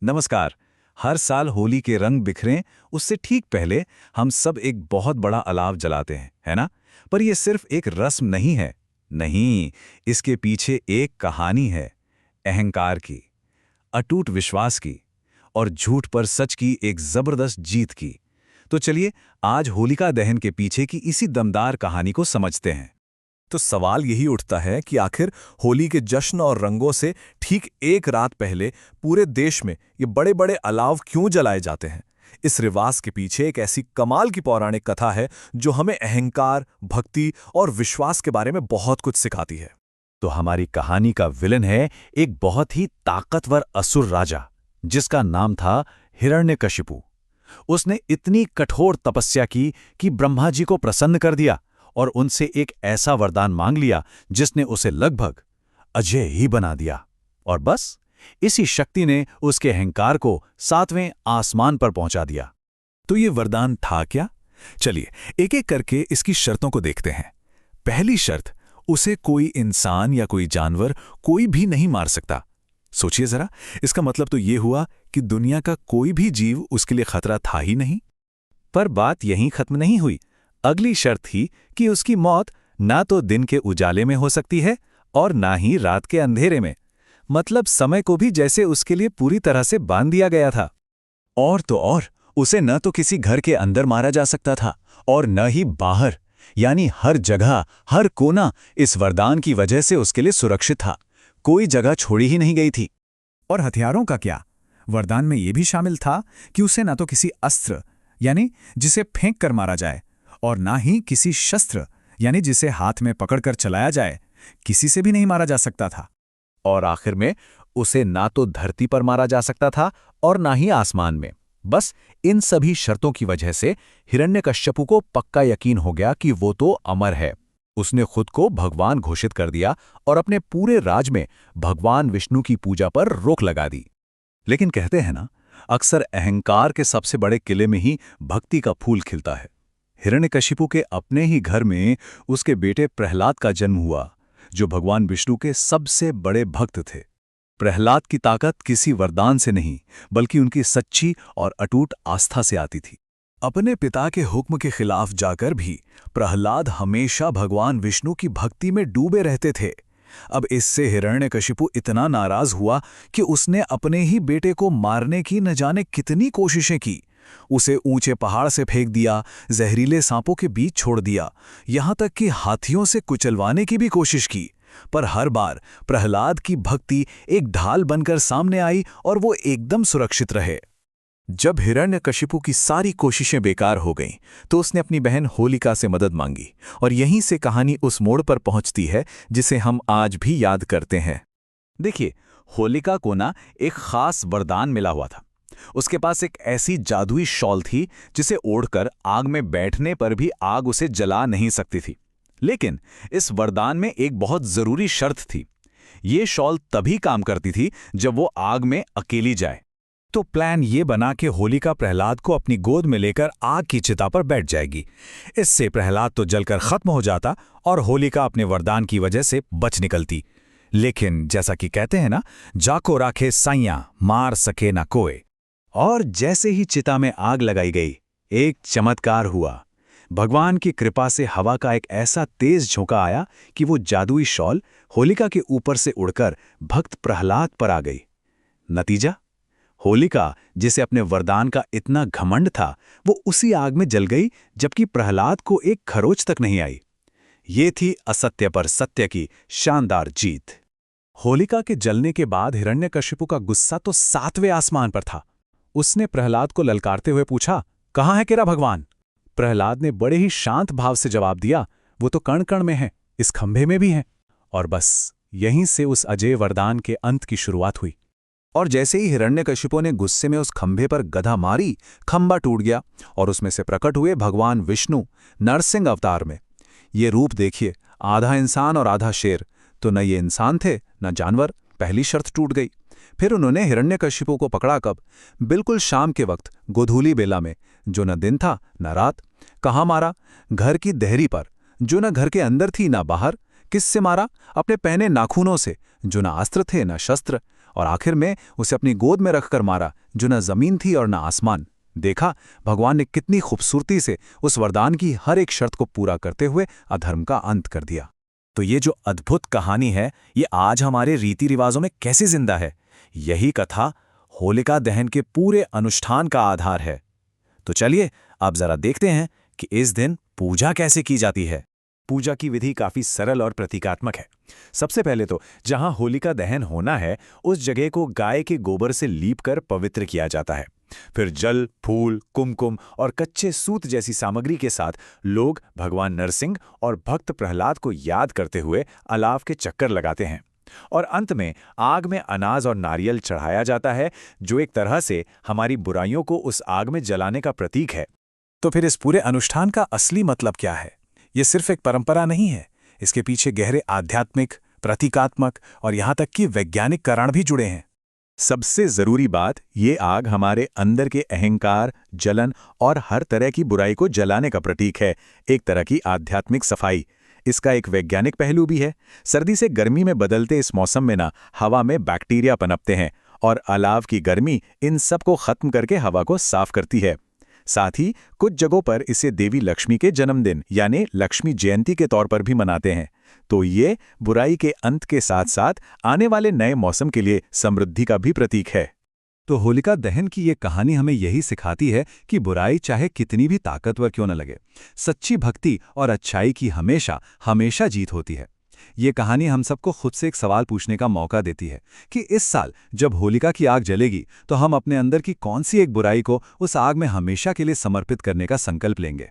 नमस्कार। हर साल होली के रंग बिखरें उससे ठीक पहले हम सब एक बहुत बड़ा अलाव जलाते हैं, है ना? पर यह सिर्फ एक रस्म नहीं है। नहीं, इसके पीछे एक कहानी है। अहंकार की, अटूट विश्वास की और झूठ पर सच की एक जबरदस्त जीत की। तो चलिए आज होलिका दहन के पीछे की इसी दमदार कहानी को समझते हैं। तो सवाल यही उठता है कि आखिर होली के जश्न और रंगों से ठीक एक रात पहले पूरे देश में ये बड़े बड़े अलाव क्यों जलाए जाते हैं। इस रिवाज के पीछे एक ऐसी कमाल की पौराणिक कथा है जो हमें अहंकार, भक्ति और विश्वास के बारे में बहुत कुछ सिखाती है। तो हमारी कहानी का विलन है एक बहुत ही ताकतवर असुर राजा, जिसका नाम था हिरण्यकशिपु। उसने इतनी कठोर तपस्या की कि ब्रह्मा जी को प्रसन्न कर दिया और उनसे एक ऐसा वरदान मांग लिया जिसने उसे लगभग अजय ही बना दिया। और बस इसी शक्ति ने उसके अहंकार को 7वें आसमान पर पहुंचा दिया। तो ये वरदान था क्या? चलिए एक एक करके इसकी शर्तों को देखते हैं। पहली शर्त, उसे कोई इंसान या कोई जानवर कोई भी नहीं मार सकता। सोचिए जरा, इसका मतलब तो ये हुआ कि दुनिया का कोई भी जीव उसके लिए खतरा था ही नहीं। पर बात यहीं खत्म नहीं हुई। अगली शर्त थी कि उसकी मौत ना तो दिन के उजाले में हो सकती है और ना ही रात के अंधेरे में। मतलब समय को भी जैसे उसके लिए पूरी तरह से बांध दिया गया था। और तो और, उसे न तो किसी घर के अंदर मारा जा सकता था और न ही बाहर, यानी हर जगह, हर कोना इस वरदान की वजह से उसके लिए सुरक्षित था। कोई जगह छोड़ी ही नहीं गई थी। और हथियारों का क्या? वरदान में यह भी शामिल था कि उसे ना तो किसी अस्त्र, यानी जिसे फेंक कर मारा जाए, और ना ही किसी शस्त्र, यानी जिसे हाथ में पकड़कर चलाया जाए, किसी से भी नहीं मारा जा सकता था। और आखिर में उसे ना तो धरती पर मारा जा सकता था और ना ही आसमान में। बस इन सभी शर्तों की वजह से हिरण्यकश्यपु को पक्का यकीन हो गया कि वो तो अमर है। उसने खुद को भगवान घोषित कर दिया और अपने पूरे राज में भगवान विष्णु की पूजा पर रोक लगा दी। लेकिन कहते हैं ना, अक्सर अहंकार के सबसे बड़े किले में ही भक्ति का फूल खिलता है। हिरण्यकशिपु के अपने ही घर में उसके बेटे प्रहलाद का जन्म हुआ, जो भगवान विष्णु के सबसे बड़े भक्त थे। प्रहलाद की ताकत किसी वरदान से नहीं, बल्कि उनकी सच्ची और अटूट आस्था से आती थी। अपने पिता के हुक्म के खिलाफ जाकर भी प्रहलाद हमेशा भगवान विष्णु की भक्ति में डूबे रहते थे। अब इससे हिरण्यकशिपु इतना नाराज हुआ कि उसने अपने ही बेटे को मारने की न जाने कितनी कोशिशें की। उसे ऊंचे पहाड़ से फेंक दिया, जहरीले सांपों के बीच छोड़ दिया, यहां तक कि हाथियों से कुचलवाने की भी कोशिश की। पर हर बार प्रहलाद की भक्ति एक ढाल बनकर सामने आई और वो एकदम सुरक्षित रहे। जब हिरण्यकशिपु की सारी कोशिशें बेकार हो गईं, तो उसने अपनी बहन होलिका से मदद मांगी। और यहीं से कहानी उस मोड़ पर पहुंचती है जिसे हम आज भी याद करते हैं। देखिए, होलिका को ना एक खास वरदान मिला हुआ था। उसके पास एक ऐसी जादुई शॉल थी जिसे ओढ़कर आग में बैठने पर भी आग उसे जला नहीं सकती थी। लेकिन इस वरदान में एक बहुत जरूरी शर्त थी। ये शॉल तभी काम करती थी जब वो आग में अकेली जाए। तो प्लान ये बना कि होलिका प्रहलाद को अपनी गोद में लेकर आग की चिता पर बैठ जाएगी। इससे प्रहलाद तो जलकर खत्म हो जाता और होलिका अपने वरदान की वजह से बच निकलती। लेकिन जैसा कि कहते हैं ना, जाको राखे साइयां, मार सके ना कोई। और जैसे ही चिता में आग लगाई गई, एक चमत्कार हुआ। भगवान की कृपा से हवा का एक ऐसा तेज झोंका आया कि वो जादुई शॉल होलिका के ऊपर से उड़कर भक्त प्रहलाद पर आ गई। नतीजा, होलिका, जिसे अपने वरदान का इतना घमंड था, वो उसी आग में जल गई, जबकि प्रहलाद को एक खरोच तक नहीं आई। ये थी असत्य पर सत्य की शानदार जीत। होलिका के जलने के बाद हिरण्यकशिपु का गुस्सा तो 7वें आसमान पर था। उसने प्रहलाद को ललकारते हुए पूछा, कहाँ है तेरा भगवान? प्रहलाद ने बड़े ही शांत भाव से जवाब दिया, वो तो कण कण में है, इस खंभे में भी है। और बस यहीं से उस अजय वरदान के अंत की शुरुआत हुई। और जैसे ही हिरण्यकशिपु ने गुस्से में उस खंभे पर गदा मारी, खंभा टूट गया और उसमें से प्रकट हुए भगवान विष्णु नरसिंह अवतार में। ये रूप देखिए, आधा इंसान और आधा शेर। तो न ये इंसान थे न जानवर। पहली शर्त टूट गई। फिर उन्होंने हिरण्यकशिपु को पकड़ा कब? बिल्कुल शाम के वक्त, गोधूली बेला में, जो न दिन था न रात। कहाँ मारा? घर की देहरी पर, जो न घर के अंदर थी न बाहर। किससे मारा? अपने पहने नाखूनों से, जो न अस्त्र थे न शस्त्र। और आखिर में उसे अपनी गोद में रखकर मारा, जो न जमीन थी और न आसमान। देखा, भगवान ने कितनी खूबसूरती से उस वरदान की हर एक शर्त को पूरा करते हुए अधर्म का अंत कर दिया। तो ये जो अद्भुत कहानी है, ये आज हमारे रीति रिवाजों में कैसे जिंदा है? यही कथा होलिका दहन के पूरे अनुष्ठान का आधार है। तो चलिए अब जरा देखते हैं कि इस दिन पूजा कैसे की जाती है। पूजा की विधि काफी सरल और प्रतीकात्मक है। सबसे पहले तो जहां होलिका दहन होना है, उस जगह को गाय के गोबर से लीपकर पवित्र किया जाता है। फिर जल, फूल, कुमकुम और कच्चे सूत जैसी सामग्री के साथ लोग भगवान नरसिंह और भक्त प्रहलाद को याद करते हुए अलाव के चक्कर लगाते हैं। और अंत में आग में अनाज और नारियल चढ़ाया जाता है, जो एक तरह से हमारी बुराइयों को उस आग में जलाने का प्रतीक है। तो फिर इस पूरे अनुष्ठान का असली मतलब क्या है? ये सिर्फ एक परंपरा नहीं है, इसके पीछे गहरे आध्यात्मिक, प्रतीकात्मक और यहाँ तक कि वैज्ञानिक कारण भी जुड़े हैं। सबसे जरूरी बात, ये आग हमारे अंदर के अहंकार, जलन और हर तरह की बुराई को जलाने का प्रतीक है, एक तरह की आध्यात्मिक सफाई। इसका एक वैज्ञानिक पहलू भी है। सर्दी से गर्मी में बदलते इस मौसम में ना हवा में बैक्टीरिया पनपते हैं और अलाव की गर्मी इन सब को खत्म करके हवा को साफ करती है। साथ ही कुछ जगहों पर इसे देवी लक्ष्मी के जन्मदिन यानी लक्ष्मी जयंती के तौर पर भी मनाते हैं। तो ये बुराई के अंत के साथ साथ आने वाले नए मौसम के लिए समृद्धि का भी प्रतीक है। तो होलिका दहन की ये कहानी हमें यही सिखाती है कि बुराई चाहे कितनी भी ताकतवर क्यों न लगे, सच्ची भक्ति और अच्छाई की हमेशा हमेशा जीत होती है। ये कहानी हम सबको खुद से एक सवाल पूछने का मौका देती है कि इस साल जब होलिका की आग जलेगी तो हम अपने अंदर की कौन सी एक बुराई को उस आग में हमेशा के लिए समर्पित करने का संकल्प लेंगे।